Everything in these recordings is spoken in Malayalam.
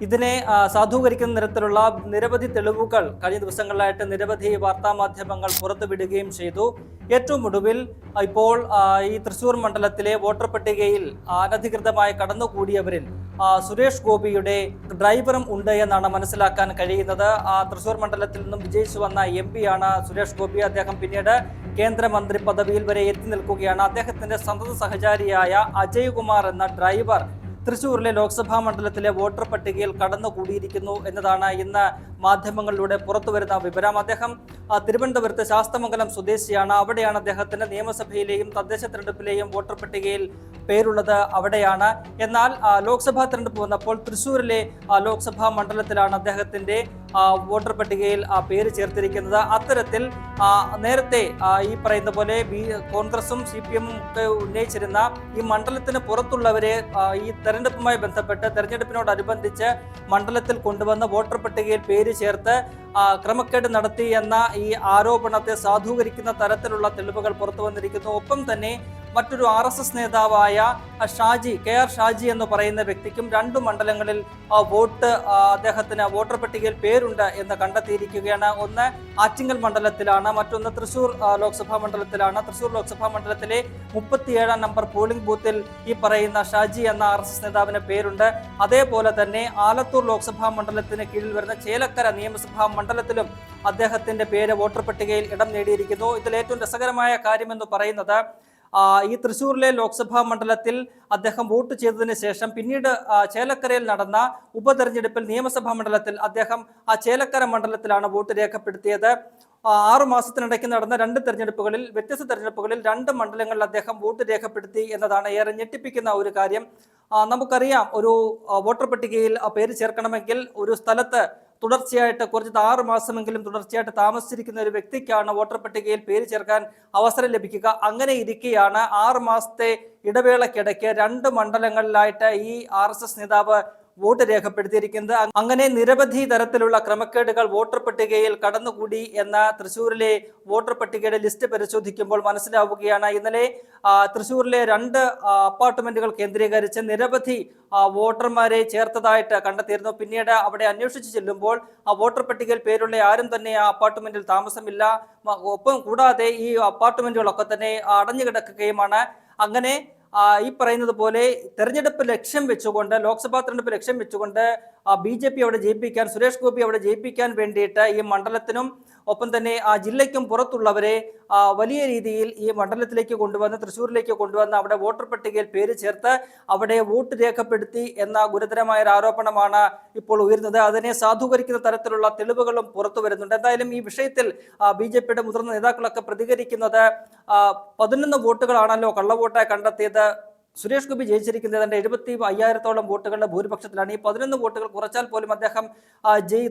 ഇതിനെ സാധൂകരിക്കുന്ന തരത്തിലുള്ള നിരവധി തെളിവുകൾ കഴിഞ്ഞ ദിവസങ്ങളിലായിട്ട് നിരവധി വാർത്താമാധ്യമങ്ങൾ പുറത്തുവിടുകയും ചെയ്തു. ഏറ്റവും ഒടുവിൽ ഇപ്പോൾ ഈ തൃശൂർ മണ്ഡലത്തിലെ വോട്ടർ പട്ടികയിൽ അനധികൃതമായി കടന്നുകൂടിയവരിൽ സുരേഷ് ഗോപിയുടെ ഡ്രൈവറും ഉണ്ട് എന്നാണ് മനസ്സിലാക്കാൻ കഴിയുന്നത്. തൃശൂർ മണ്ഡലത്തിൽ നിന്നും വിജയിച്ചു വന്ന MP ആണ് സുരേഷ് ഗോപി. അദ്ദേഹം പിന്നീട് കേന്ദ്രമന്ത്രി പദവിയിൽ വരെ എത്തി നിൽക്കുകയാണ്. അദ്ദേഹത്തിന്റെ സന്തത സഹചാരിയായ അജയ് കുമാർ എന്ന ഡ്രൈവർ തൃശ്ശൂരിലെ ലോക്സഭാ മണ്ഡലത്തിലെ വോട്ടർ പട്ടികയിൽ കടന്നുകൂടിയിരിക്കുന്നു എന്നതാണ് ഇന്ന് മാധ്യമങ്ങളിലൂടെ പുറത്തുവരുന്ന വിവരം. അദ്ദേഹം തിരുവനന്തപുരത്ത് ശാസ്തമംഗലം സ്വദേശിയാണ്. അവിടെയാണ് അദ്ദേഹത്തിന്റെ നിയമസഭയിലെയും തദ്ദേശ തെരഞ്ഞെടുപ്പിലെയും വോട്ടർ പട്ടികയിൽ പേരുള്ളത് അവിടെയാണ്. എന്നാൽ ലോക്സഭാ തെരഞ്ഞെടുപ്പ് വന്നപ്പോൾ തൃശ്ശൂരിലെ ലോക്സഭാ മണ്ഡലത്തിലാണ് അദ്ദേഹത്തിന്റെ വോട്ടർ പട്ടികയിൽ പേര് ചേർത്തിരിക്കുന്നത്. അത്തരത്തിൽ നേരത്തെ ഈ പറയുന്ന പോലെ കോൺഗ്രസും CPM ഒക്കെ ഉന്നയിച്ചിരുന്ന ഈ മണ്ഡലത്തിന് പുറത്തുള്ളവരെ ഈ തെരഞ്ഞെടുപ്പുമായി ബന്ധപ്പെട്ട് തെരഞ്ഞെടുപ്പിനോടനുബന്ധിച്ച് മണ്ഡലത്തിൽ കൊണ്ടുവന്ന വോട്ടർ പട്ടികയിൽ പേര് ചേർത്ത് ക്രമക്കേട് നടത്തി എന്ന ഈ ആരോപണത്തെ സാധൂകരിക്കുന്ന തരത്തിലുള്ള തെളിവുകൾ പുറത്തു വന്നിരിക്കുന്നു. ഒപ്പം തന്നെ മറ്റൊരു RSS നേതാവായ KR ഷാജി എന്ന് പറയുന്ന വ്യക്തിക്കും 2 മണ്ഡലങ്ങളിൽ അദ്ദേഹത്തിന് വോട്ടർ പട്ടികയിൽ പേരുണ്ട് എന്ന് കണ്ടെത്തിയിരിക്കുകയാണ്. ഒന്ന് ആറ്റിങ്ങൽ മണ്ഡലത്തിലാണ്, മറ്റൊന്ന് തൃശൂർ ലോക്സഭാ മണ്ഡലത്തിലാണ്. തൃശൂർ ലോക്സഭാ മണ്ഡലത്തിലെ 37-ാം നമ്പർ പോളിംഗ് ബൂത്തിൽ ഈ പറയുന്ന ഷാജി എന്ന RSS നേതാവിന് പേരുണ്ട്. അതേപോലെ തന്നെ ആലത്തൂർ ലോക്സഭാ മണ്ഡലത്തിന് കീഴിൽ വരുന്ന ചേലക്കര നിയമസഭാ മണ്ഡലത്തിലും അദ്ദേഹത്തിന്റെ പേര് വോട്ടർ പട്ടികയിൽ ഇടം നേടിയിരിക്കുന്നു. ഇതിൽ ഏറ്റവും രസകരമായ കാര്യമെന്ന് പറയുന്നത് ഈ തൃശ്ശൂരിലെ ലോക്സഭാ മണ്ഡലത്തിൽ അദ്ദേഹം വോട്ട് ചെയ്തതിന് ശേഷം പിന്നീട് ചേലക്കരയിൽ നടന്ന ഉപതെരഞ്ഞെടുപ്പിൽ നിയമസഭാ മണ്ഡലത്തിൽ അദ്ദേഹം ചേലക്കര മണ്ഡലത്തിലാണ് വോട്ട് രേഖപ്പെടുത്തിയത്. 6 മാസത്തിനിടയ്ക്ക് നടന്ന 2 തെരഞ്ഞെടുപ്പുകളിൽ വ്യത്യസ്ത തെരഞ്ഞെടുപ്പുകളിൽ 2 മണ്ഡലങ്ങളിൽ അദ്ദേഹം വോട്ട് രേഖപ്പെടുത്തി എന്നതാണ് ഏറെ ഞെട്ടിപ്പിക്കുന്ന ഒരു കാര്യം. നമുക്കറിയാം, ഒരു വോട്ടർ പട്ടികയിൽ പേര് ചേർക്കണമെങ്കിൽ ഒരു സ്ഥലത്ത് തുടർച്ചയായിട്ട് 6 മാസമെങ്കിലും തുടർച്ചയായിട്ട് താമസിച്ചിരിക്കുന്ന ഒരു വ്യക്തിക്കാണ് വോട്ടർ പട്ടികയിൽ പേര് ചേർക്കാൻ അവസരം ലഭിക്കുക. അങ്ങനെ ഇരിക്കെയാണ് 6 മാസത്തെ ഇടവേളയ്ക്കിടയ്ക്ക് 2 മണ്ഡലങ്ങളിലായിട്ട് ഈ RSS നേതാവ് വോട്ട് രേഖപ്പെടുത്തിയിരിക്കുന്നത്. അങ്ങനെ നിരവധി തരത്തിലുള്ള ക്രമക്കേടുകൾ വോട്ടർ പട്ടികയിൽ കടന്നുകൂടി എന്ന തൃശ്ശൂരിലെ വോട്ടർ പട്ടികയുടെ ലിസ്റ്റ് പരിശോധിക്കുമ്പോൾ മനസ്സിലാവുകയാണ്. ഇന്നലെ തൃശ്ശൂരിലെ 2 അപ്പാർട്ട്മെന്റുകൾ കേന്ദ്രീകരിച്ച് നിരവധി വോട്ടർമാരെ ചേർത്തതായിട്ട് കണ്ടെത്തിയിരുന്നു. പിന്നീട് അവിടെ അന്വേഷിച്ച് ചെല്ലുമ്പോൾ വോട്ടർ പട്ടികയിൽ പേരുള്ള ആരും തന്നെ ആ അപ്പാർട്ട്മെന്റിൽ താമസമില്ല. ഒപ്പം കൂടാതെ ഈ അപ്പാർട്ട്മെന്റുകളൊക്കെ തന്നെ അടഞ്ഞു കിടക്കുകയുമാണ്. അങ്ങനെ ഈ പറയുന്നത് പോലെ തെരഞ്ഞെടുപ്പ് ലക്ഷ്യം വെച്ചുകൊണ്ട്, ലോക്സഭാ തെരഞ്ഞെടുപ്പ് ലക്ഷ്യം വെച്ചുകൊണ്ട് BJP അവിടെ ജയിപ്പിക്കാൻ, സുരേഷ് ഗോപി അവിടെ ജയിപ്പിക്കാൻ വേണ്ടിയിട്ട് ഈ മണ്ഡലത്തിനും ഒപ്പം തന്നെ ആ ജില്ലയ്ക്കും പുറത്തുള്ളവരെ വലിയ രീതിയിൽ ഈ മണ്ഡലത്തിലേക്ക് കൊണ്ടുവന്ന്, തൃശ്ശൂരിലേക്ക് കൊണ്ടുവന്ന് അവിടെ വോട്ടർ പട്ടികയിൽ പേര് ചേർത്ത് അവിടെ വോട്ട് രേഖപ്പെടുത്തി എന്ന ഗുരുതരമായ ഒരു ആരോപണമാണ് ഇപ്പോൾ ഉയരുന്നത്. അതിനെ സാധൂകരിക്കുന്ന തരത്തിലുള്ള തെളിവുകളും പുറത്തു വരുന്നുണ്ട്. എന്തായാലും ഈ വിഷയത്തിൽ BJPയുടെ മുതിർന്ന നേതാക്കളൊക്കെ പ്രതികരിക്കുന്നത് 11 വോട്ടുകളാണല്ലോ കള്ളവോട്ടായി കണ്ടെത്തിയത്. സുരേഷ് ഗോപി ജയിച്ചിരിക്കുന്നത് 75,000-ഓളം വോട്ടുകളുടെ ഭൂരിപക്ഷത്തിലാണ്. ഈ 11 വോട്ടുകൾ കുറച്ചാൽ പോലും അദ്ദേഹം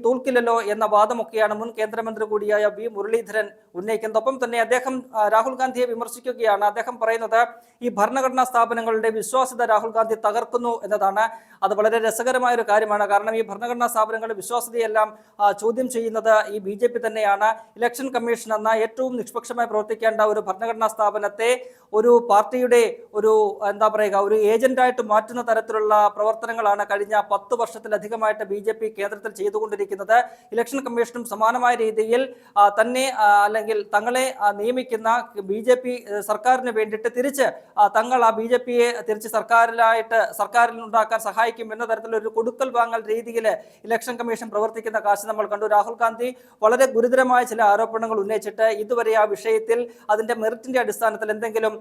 തോൽക്കില്ലല്ലോ എന്ന വാദമൊക്കെയാണ് മുൻ കേന്ദ്രമന്ത്രി കൂടിയായ V. മുരളീധരൻ ഉന്നയിക്കുന്നത്. ഒപ്പം തന്നെ അദ്ദേഹം രാഹുൽ ഗാന്ധിയെ വിമർശിക്കുകയാണ്. അദ്ദേഹം പറയുന്നത് ഈ ഭരണഘടനാ സ്ഥാപനങ്ങളുടെ വിശ്വാസ്യത രാഹുൽ ഗാന്ധി തകർക്കുന്നു എന്നതാണ്. അത് വളരെ രസകരമായ ഒരു കാര്യമാണ്. കാരണം ഈ ഭരണഘടനാ സ്ഥാപനങ്ങളുടെ വിശ്വാസ്യതയെല്ലാം ചോദ്യം ചെയ്യുന്നത് ഈ BJP തന്നെയാണ്. ഇലക്ഷൻ കമ്മീഷൻ എന്ന ഏറ്റവും നിഷ്പക്ഷമായി പ്രവർത്തിക്കേണ്ട ഒരു ഭരണഘടനാ സ്ഥാപനത്തെ ഒരു പാർട്ടിയുടെ ഒരു ഏജന്റായിട്ട് മാറ്റുന്ന തരത്തിലുള്ള പ്രവർത്തനങ്ങളാണ് കഴിഞ്ഞ 10 വർഷത്തിലധികമായിട്ട് BJP കേന്ദ്രത്തിൽ ചെയ്തുകൊണ്ടിരിക്കുന്നത്. ഇലക്ഷൻ കമ്മീഷനും സമാനമായ രീതിയിൽ അല്ലെങ്കിൽ തങ്ങളെ നിയമിക്കുന്ന BJP സർക്കാരിന് വേണ്ടിയിട്ട് തിരിച്ച് തങ്ങൾ ആ BJPയെ തിരിച്ച് സർക്കാരിൽ ഉണ്ടാക്കാൻ സഹായിക്കും എന്ന തരത്തിലൊരു കൊടുക്കൽ വാങ്ങൽ രീതിയിൽ ഇലക്ഷൻ കമ്മീഷൻ പ്രവർത്തിക്കുന്ന കാഴ്ച നമ്മൾ കണ്ടു. രാഹുൽ ഗാന്ധി വളരെ ഗുരുതരമായ ചില ആരോപണങ്ങൾ ഉന്നയിച്ചിട്ട് ഇതുവരെ ആ വിഷയത്തിൽ അതിന്റെ മെറിറ്റിന്റെ അടിസ്ഥാനത്തിൽ എന്തെങ്കിലും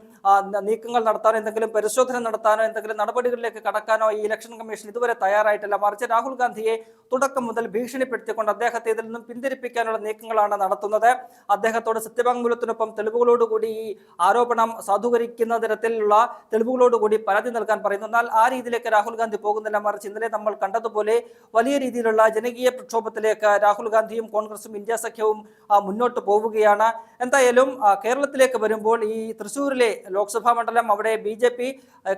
നീക്കങ്ങൾ നടത്താനോ എന്തെങ്കിലും പരിശോധന നടത്താനോ എന്തെങ്കിലും നടപടികളിലേക്ക് കടക്കാനോ ഈ ഇലക്ഷൻ കമ്മീഷൻ ഇതുവരെ തയ്യാറായിട്ടില്ല. മറിച്ച് രാഹുൽ ഗാന്ധിയെ തുടക്കം മുതൽ ഭീഷണിപ്പെടുത്തിക്കൊണ്ട് അദ്ദേഹത്തെ ഇതിൽ നിന്നും പിന്തിരിപ്പിക്കാനുള്ള നീക്കങ്ങളാണ് നടത്തുന്നത്. അദ്ദേഹത്തോട് സത്യവാങ്മൂലത്തിനൊപ്പം തെളിവുകളോടുകൂടി ഈ ആരോപണം സാധൂകരിക്കുന്ന തരത്തിലുള്ള തെളിവുകളോടുകൂടി പരാതി നൽകാൻ പറയുന്നു. എന്നാൽ ആ രീതിയിലേക്ക് രാഹുൽ ഗാന്ധി പോകുന്നില്ല. മറിച്ച് ഇന്നലെ നമ്മൾ കണ്ടതുപോലെ വലിയ രീതിയിലുള്ള ജനകീയ പ്രക്ഷോഭത്തിലേക്ക് രാഹുൽ ഗാന്ധിയും കോൺഗ്രസും ഇന്ത്യ സഖ്യവും മുന്നോട്ട് പോവുകയാണ്. എന്തായാലും കേരളത്തിലേക്ക് വരുമ്പോൾ ഈ തൃശ്ശൂരിലെ ലോക്സഭാ മണ്ഡലം, അവിടെ BJP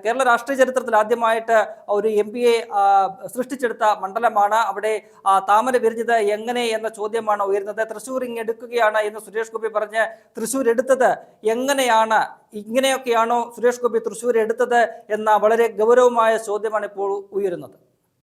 കേരള രാഷ്ട്രീയ ചരിത്രത്തിൽ ആദ്യമായിട്ട് ഒരു MP-യെ സൃഷ്ടിച്ചെടുത്ത മണ്ഡലമാണ്. അവിടെ താമര വിരിഞ്ഞത് എങ്ങനെ എന്ന ചോദ്യമാണ് ഉയരുന്നത്. തൃശ്ശൂർ ഇങ്ങെടുക്കുകയാണ് എന്ന് സുരേഷ് ഗോപി പറഞ്ഞ് തൃശ്ശൂർ എടുത്തത് എങ്ങനെയാണ്, ഇങ്ങനെയൊക്കെയാണോ സുരേഷ് ഗോപി തൃശ്ശൂർ എടുത്തത് എന്ന വളരെ ഗൗരവമായ ചോദ്യമാണ് ഇപ്പോൾ ഉയരുന്നത്.